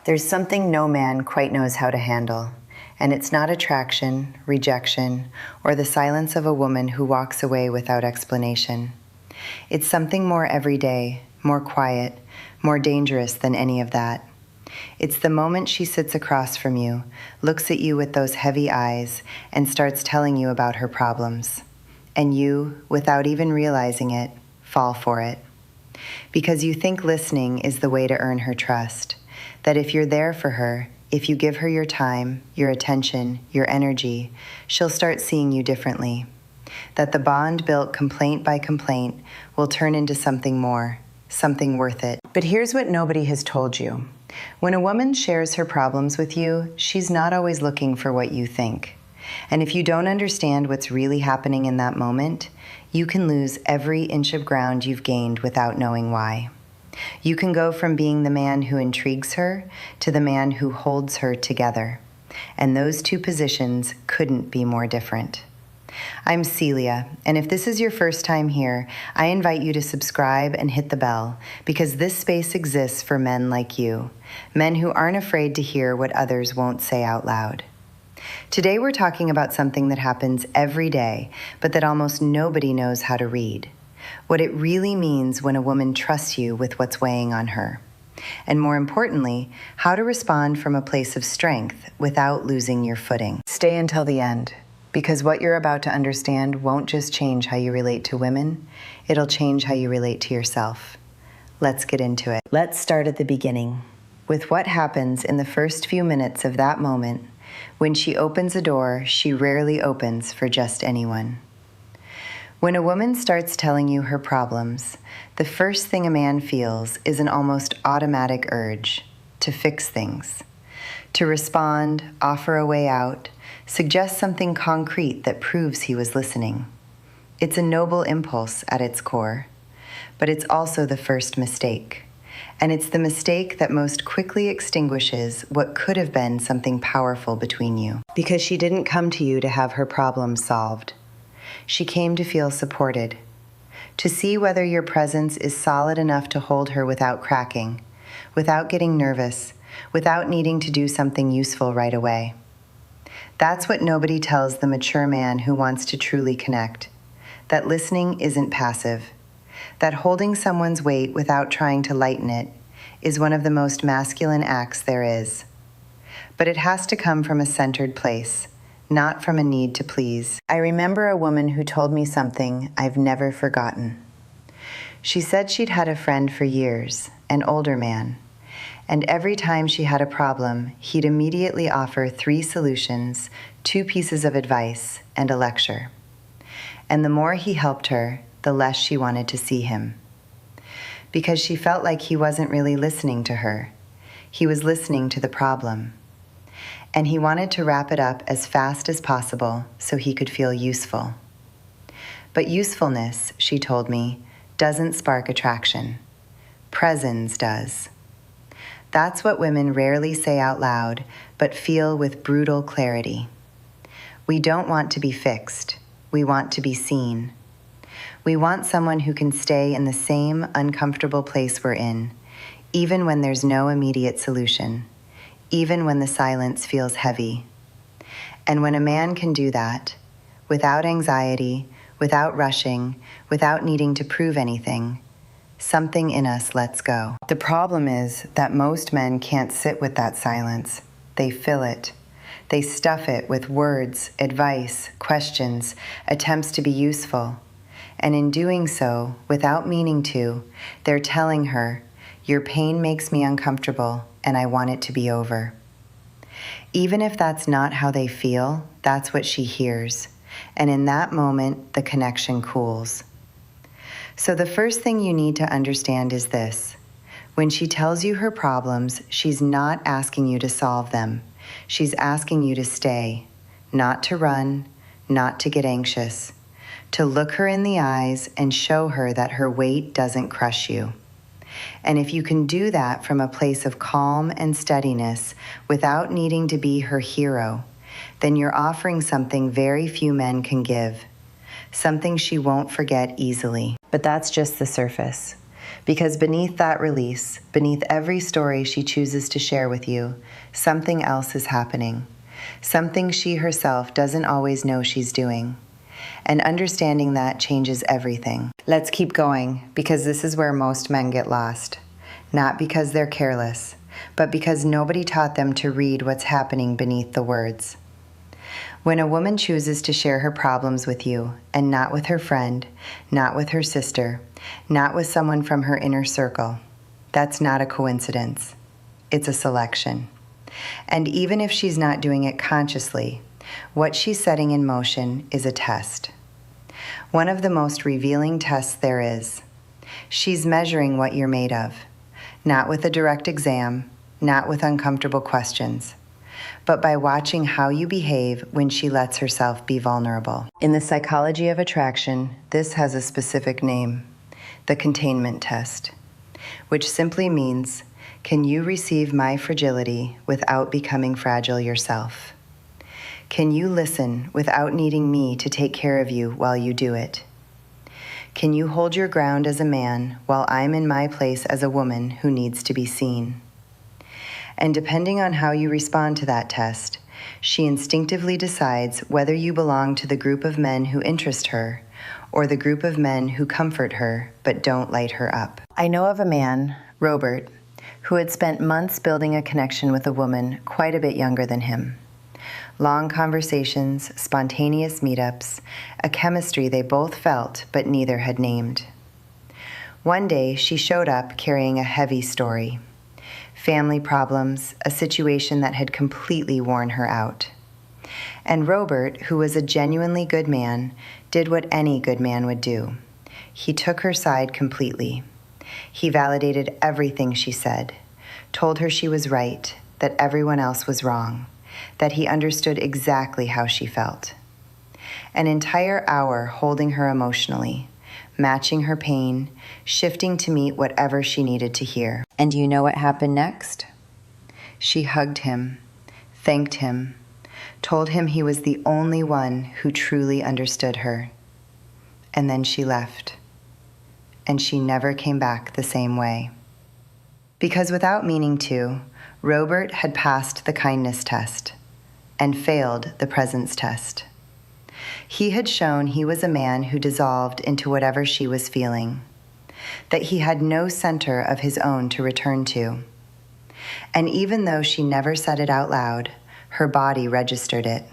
There's something no man quite knows how to handle, and it's not attraction, rejection, or the silence of a woman who walks away without explanation. It's something more everyday, more quiet, more dangerous than any of that. It's the moment she sits across from you, looks at you with those heavy eyes, and starts telling you about her problems. And you, without even realizing it, fall for it. Because you think listening is the way to earn her trust. That if you're there for her, if you give her your time, your attention, your energy, she'll start seeing you differently. That the bond built complaint by complaint will turn into something more, something worth it. But here's what nobody has told you. When a woman shares her problems with you, she's not always looking for what you think. And if you don't understand what's really happening in that moment, you can lose every inch of ground you've gained without knowing why. You can go from being the man who intrigues her to the man who holds her together. And those two positions couldn't be more different. I'm Celia, and if this is your first time here, I invite you to subscribe and hit the bell, because this space exists for men like you, men who aren't afraid to hear what others won't say out loud. Today we're talking about something that happens every day, but that almost nobody knows how to read. What it really means when a woman trusts you with what's weighing on her. And more importantly, how to respond from a place of strength without losing your footing. Stay until the end, because what you're about to understand won't just change how you relate to women, it'll change how you relate to yourself. Let's get into it. Let's start at the beginning, with what happens in the first few minutes of that moment. When she opens a door, she rarely opens for just anyone. When a woman starts telling you her problems, the first thing a man feels is an almost automatic urge to fix things, to respond, offer a way out, suggest something concrete that proves he was listening. It's a noble impulse at its core, but it's also the first mistake. And it's the mistake that most quickly extinguishes what could have been something powerful between you. Because she didn't come to you to have her problems solved. She came to feel supported, to see whether your presence is solid enough to hold her without cracking, without getting nervous, without needing to do something useful right away. That's what nobody tells the mature man who wants to truly connect, that listening isn't passive, that holding someone's weight without trying to lighten it is one of the most masculine acts there is. But it has to come from a centered place, not from a need to please. I remember a woman who told me something I've never forgotten. She said she'd had a friend for years, an older man, and every time she had a problem, he'd immediately offer 3 solutions, 2 pieces of advice, and a lecture. And the more he helped her, the less she wanted to see him. Because she felt like he wasn't really listening to her. He was listening to the problem. And he wanted to wrap it up as fast as possible so he could feel useful. But usefulness, she told me, doesn't spark attraction. Presence does. That's what women rarely say out loud, but feel with brutal clarity. We don't want to be fixed. We want to be seen. We want someone who can stay in the same uncomfortable place we're in, even when there's no immediate solution. Even when the silence feels heavy. And when a man can do that, without anxiety, without rushing, without needing to prove anything, something in us lets go. The problem is that most men can't sit with that silence. They fill it. They stuff it with words, advice, questions, attempts to be useful. And in doing so, without meaning to, they're telling her, "Your pain makes me uncomfortable, and I want it to be over." Even if that's not how they feel, that's what she hears. And in that moment, the connection cools. So the first thing you need to understand is this. When she tells you her problems, she's not asking you to solve them. She's asking you to stay, not to run, not to get anxious, to look her in the eyes and show her that her weight doesn't crush you. And if you can do that from a place of calm and steadiness without needing to be her hero, then you're offering something very few men can give, something she won't forget easily. But that's just the surface. Because beneath that release, beneath every story she chooses to share with you, something else is happening. Something she herself doesn't always know she's doing. And understanding that changes everything. Let's keep going, because this is where most men get lost. Not because they're careless, but because nobody taught them to read what's happening beneath the words. When a woman chooses to share her problems with you, and not with her friend, not with her sister, not with someone from her inner circle, that's not a coincidence. It's a selection. And even if she's not doing it consciously, what she's setting in motion is a test. One of the most revealing tests there is. She's measuring what you're made of, not with a direct exam, not with uncomfortable questions, but by watching how you behave when she lets herself be vulnerable. In the psychology of attraction, this has a specific name, the containment test, which simply means, can you receive my fragility without becoming fragile yourself? Can you listen without needing me to take care of you while you do it? Can you hold your ground as a man while I'm in my place as a woman who needs to be seen? And depending on how you respond to that test, she instinctively decides whether you belong to the group of men who interest her or the group of men who comfort her but don't light her up. I know of a man, Robert, who had spent months building a connection with a woman quite a bit younger than him. Long conversations, spontaneous meetups, a chemistry they both felt but neither had named. One day, she showed up carrying a heavy story. Family problems, a situation that had completely worn her out. And Robert, who was a genuinely good man, did what any good man would do. He took her side completely. He validated everything she said, told her she was right, that everyone else was wrong, that he understood exactly how she felt. An entire hour holding her emotionally, matching her pain, shifting to meet whatever she needed to hear. And do you know what happened next? She hugged him, thanked him, told him he was the only one who truly understood her. And then she left. And she never came back the same way. Because without meaning to, Robert had passed the kindness test and failed the presence test. He had shown he was a man who dissolved into whatever she was feeling, that he had no center of his own to return to. And even though she never said it out loud, her body registered it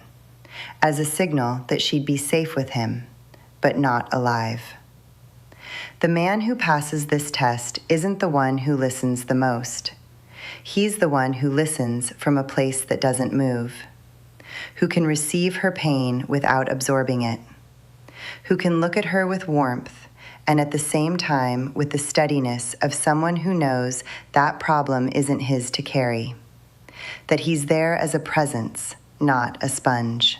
as a signal that she'd be safe with him, but not alive. The man who passes this test isn't the one who listens the most. He's the one who listens from a place that doesn't move, who can receive her pain without absorbing it, who can look at her with warmth and at the same time with the steadiness of someone who knows that problem isn't his to carry, that he's there as a presence, not a sponge.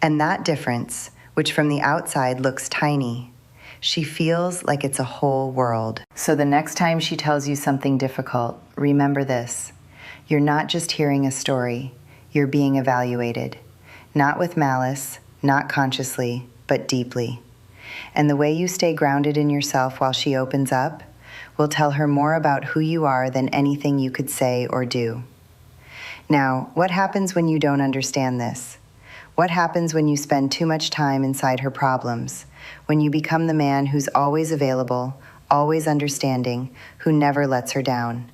And that difference, which from the outside looks tiny, she feels like it's a whole world. So the next time she tells you something difficult, remember this. You're not just hearing a story, you're being evaluated. Not with malice, not consciously, but deeply. And the way you stay grounded in yourself while she opens up will tell her more about who you are than anything you could say or do. Now, what happens when you don't understand this? What happens when you spend too much time inside her problems? When you become the man who's always available, always understanding, who never lets her down?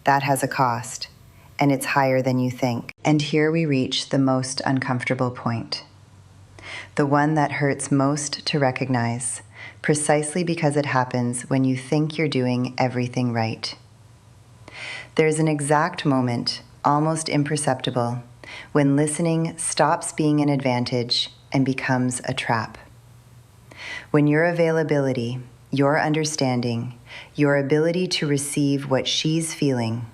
That has a cost, and it's higher than you think. And here we reach the most uncomfortable point. The one that hurts most to recognize, precisely because it happens when you think you're doing everything right. There's an exact moment, almost imperceptible, when listening stops being an advantage and becomes a trap. When your availability, your understanding, your ability to receive what she's feeling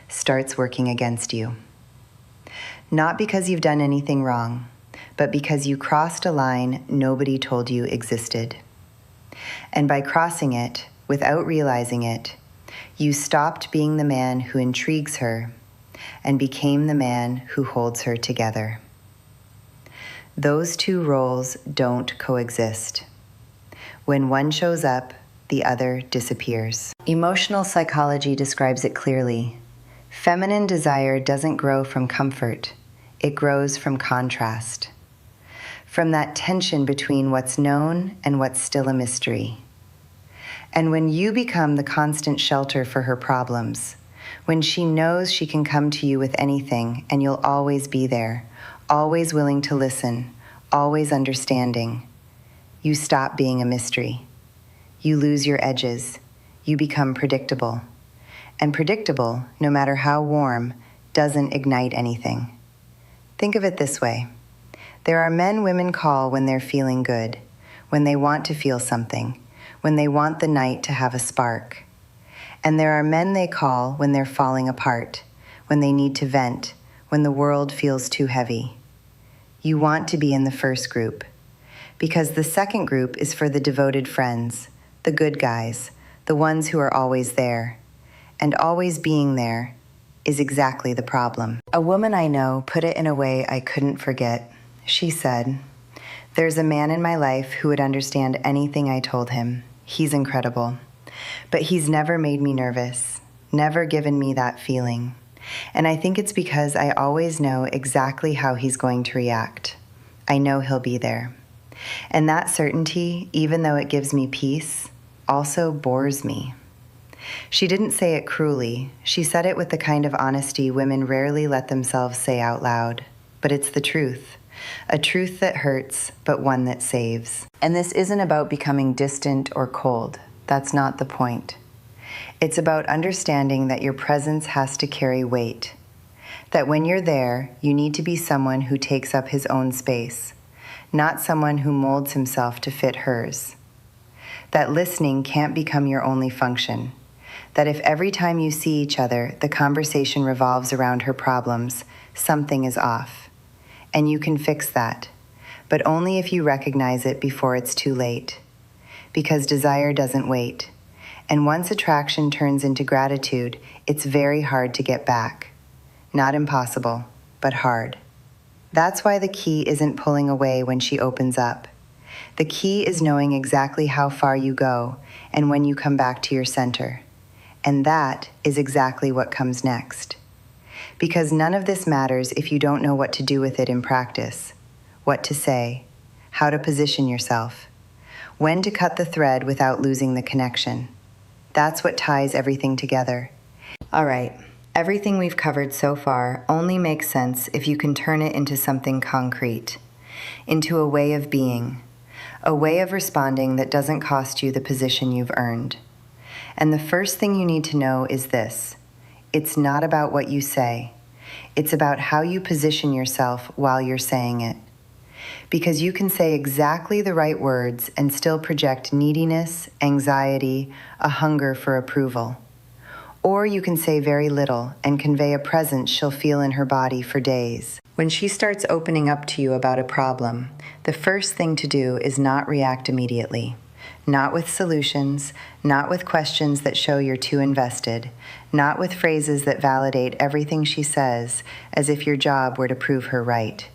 starts working against you. Not because you've done anything wrong, but because you crossed a line nobody told you existed. And by crossing it, without realizing it, you stopped being the man who intrigues her and became the man who holds her together. Those two roles don't coexist. When one shows up, the other disappears. Emotional psychology describes it clearly. Feminine desire doesn't grow from comfort. It grows from contrast. From that tension between what's known and what's still a mystery. And when you become the constant shelter for her problems, when she knows she can come to you with anything and you'll always be there, always willing to listen, always understanding, you stop being a mystery. You lose your edges. You become predictable. And predictable, no matter how warm, doesn't ignite anything. Think of it this way. There are men women call when they're feeling good, when they want to feel something, when they want the night to have a spark. And there are men they call when they're falling apart, when they need to vent, when the world feels too heavy. You want to be in the first group, because the second group is for the devoted friends, the good guys, the ones who are always there. And always being there is exactly the problem. A woman I know put it in a way I couldn't forget. She said, "There's a man in my life who would understand anything I told him. He's incredible. But he's never made me nervous, never given me that feeling. And I think it's because I always know exactly how he's going to react. I know he'll be there. And that certainty, even though it gives me peace, also bores me." She didn't say it cruelly. She said it with the kind of honesty women rarely let themselves say out loud. But it's the truth. A truth that hurts, but one that saves. And this isn't about becoming distant or cold. That's not the point. It's about understanding that your presence has to carry weight. That when you're there, you need to be someone who takes up his own space, not someone who molds himself to fit hers. That listening can't become your only function. That if every time you see each other, the conversation revolves around her problems, something is off. And you can fix that, but only if you recognize it before it's too late. Because desire doesn't wait. And once attraction turns into gratitude, it's very hard to get back. Not impossible, but hard. That's why the key isn't pulling away when she opens up. The key is knowing exactly how far you go and when you come back to your center. And that is exactly what comes next. Because none of this matters if you don't know what to do with it in practice, what to say, how to position yourself, when to cut the thread without losing the connection. That's what ties everything together. All right, everything we've covered so far only makes sense if you can turn it into something concrete, into a way of being, a way of responding that doesn't cost you the position you've earned. And the first thing you need to know is this. It's not about what you say. It's about how you position yourself while you're saying it. Because you can say exactly the right words and still project neediness, anxiety, a hunger for approval. Or you can say very little and convey a presence she'll feel in her body for days. When she starts opening up to you about a problem, the first thing to do is not react immediately. Not with solutions, not with questions that show you're too invested, not with phrases that validate everything she says as if your job were to prove her right.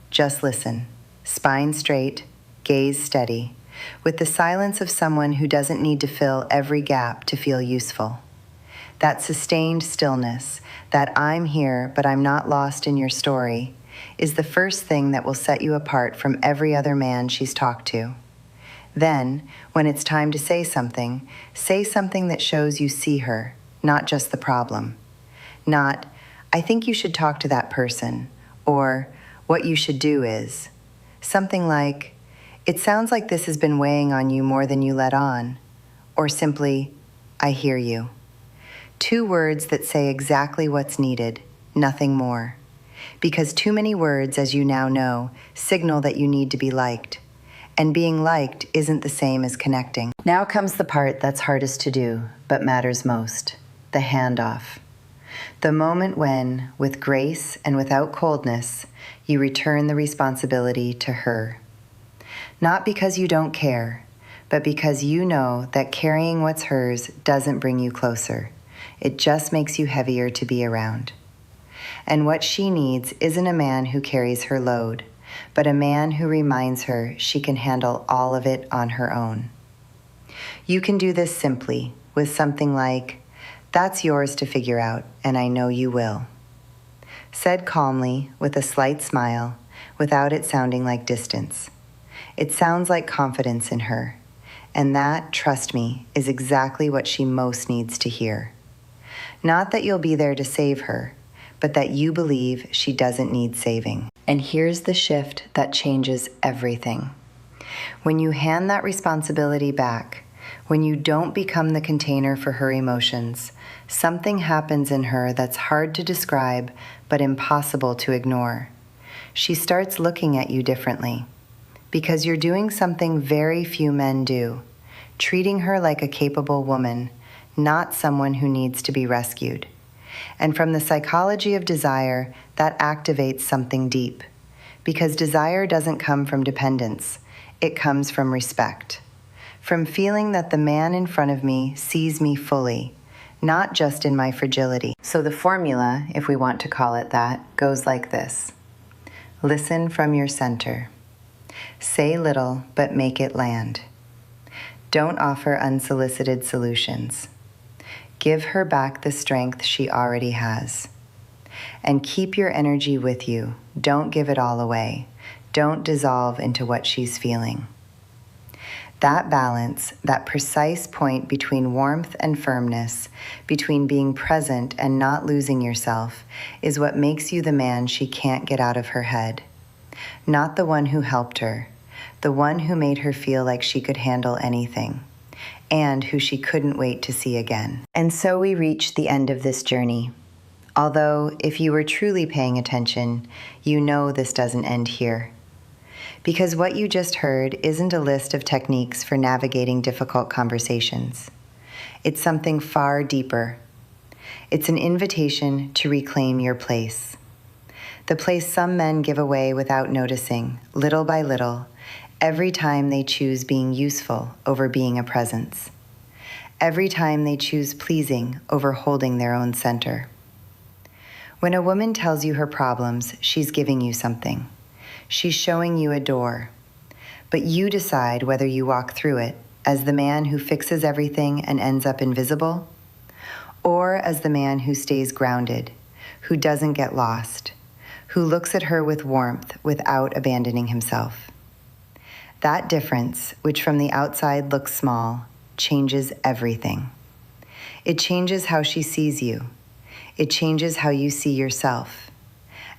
Just listen, spine straight, gaze steady, with the silence of someone who doesn't need to fill every gap to feel useful. That sustained stillness, that I'm here but I'm not lost in your story, is the first thing that will set you apart from every other man she's talked to. Then, when it's time to say something that shows you see her, not just the problem. Not, "I think you should talk to that person," or "what you should do is." Something like, "It sounds like this has been weighing on you more than you let on," or simply, "I hear you." 2 words that say exactly what's needed, nothing more. Because too many words, as you now know, signal that you need to be liked. And being liked isn't the same as connecting. Now comes the part that's hardest to do, but matters most, the handoff. The moment when, with grace and without coldness, you return the responsibility to her. Not because you don't care, but because you know that carrying what's hers doesn't bring you closer. It just makes you heavier to be around. And what she needs isn't a man who carries her load, but a man who reminds her she can handle all of it on her own. You can do this simply with something like, "That's yours to figure out, and I know you will." Said calmly, with a slight smile, without it sounding like distance. It sounds like confidence in her, and that, trust me, is exactly what she most needs to hear. Not that you'll be there to save her, but that you believe she doesn't need saving. And here's the shift that changes everything. When you hand that responsibility back, when you don't become the container for her emotions, something happens in her that's hard to describe but impossible to ignore. She starts looking at you differently because you're doing something very few men do, treating her like a capable woman, not someone who needs to be rescued. And from the psychology of desire, that activates something deep, because desire doesn't come from dependence, it comes from respect. From feeling that the man in front of me sees me fully, not just in my fragility. So the formula, if we want to call it that, goes like this. Listen from your center. Say little, but make it land. Don't offer unsolicited solutions. Give her back the strength she already has. And keep your energy with you. Don't give it all away. Don't dissolve into what she's feeling. That balance, that precise point between warmth and firmness, between being present and not losing yourself, is what makes you the man she can't get out of her head. Not the one who helped her, the one who made her feel like she could handle anything, and who she couldn't wait to see again. And so we reach the end of this journey. Although, if you were truly paying attention, you know this doesn't end here. Because what you just heard isn't a list of techniques for navigating difficult conversations. It's something far deeper. It's an invitation to reclaim your place. The place some men give away without noticing, little by little, every time they choose being useful over being a presence. Every time they choose pleasing over holding their own center. When a woman tells you her problems, she's giving you something. She's showing you a door. But you decide whether you walk through it as the man who fixes everything and ends up invisible, or as the man who stays grounded, who doesn't get lost, who looks at her with warmth without abandoning himself. That difference, which from the outside looks small, changes everything. It changes how she sees you. It changes how you see yourself.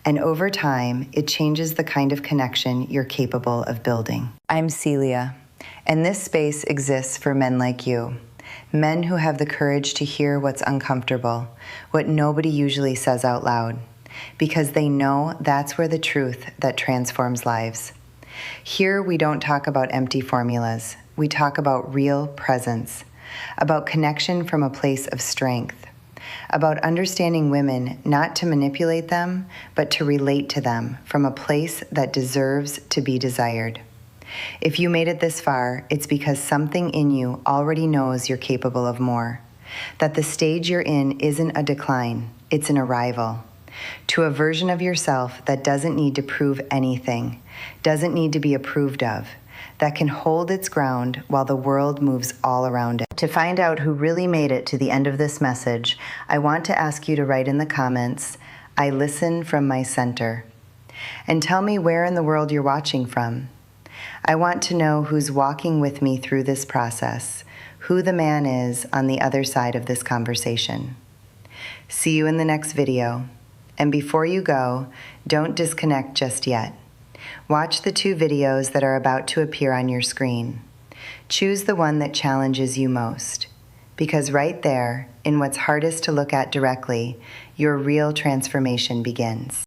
And over time, it changes the kind of connection you're capable of building. I'm Celia, and this space exists for men like you. Men who have the courage to hear what's uncomfortable, what nobody usually says out loud, because they know that's where the truth that transforms lives. Here, we don't talk about empty formulas. We talk about real presence, about connection from a place of strength, about understanding women not to manipulate them, but to relate to them from a place that deserves to be desired. If you made it this far, it's because something in you already knows you're capable of more, that the stage you're in isn't a decline, it's an arrival to a version of yourself that doesn't need to prove anything, doesn't need to be approved of, that can hold its ground while the world moves all around it. To find out who really made it to the end of this message, I want to ask you to write in the comments, "I listen from my center," and tell me where in the world you're watching from. I want to know who's walking with me through this process, who the man is on the other side of this conversation. See you in the next video. And before you go, don't disconnect just yet. Watch the 2 videos that are about to appear on your screen. Choose the one that challenges you most, because right there, in what's hardest to look at directly, your real transformation begins.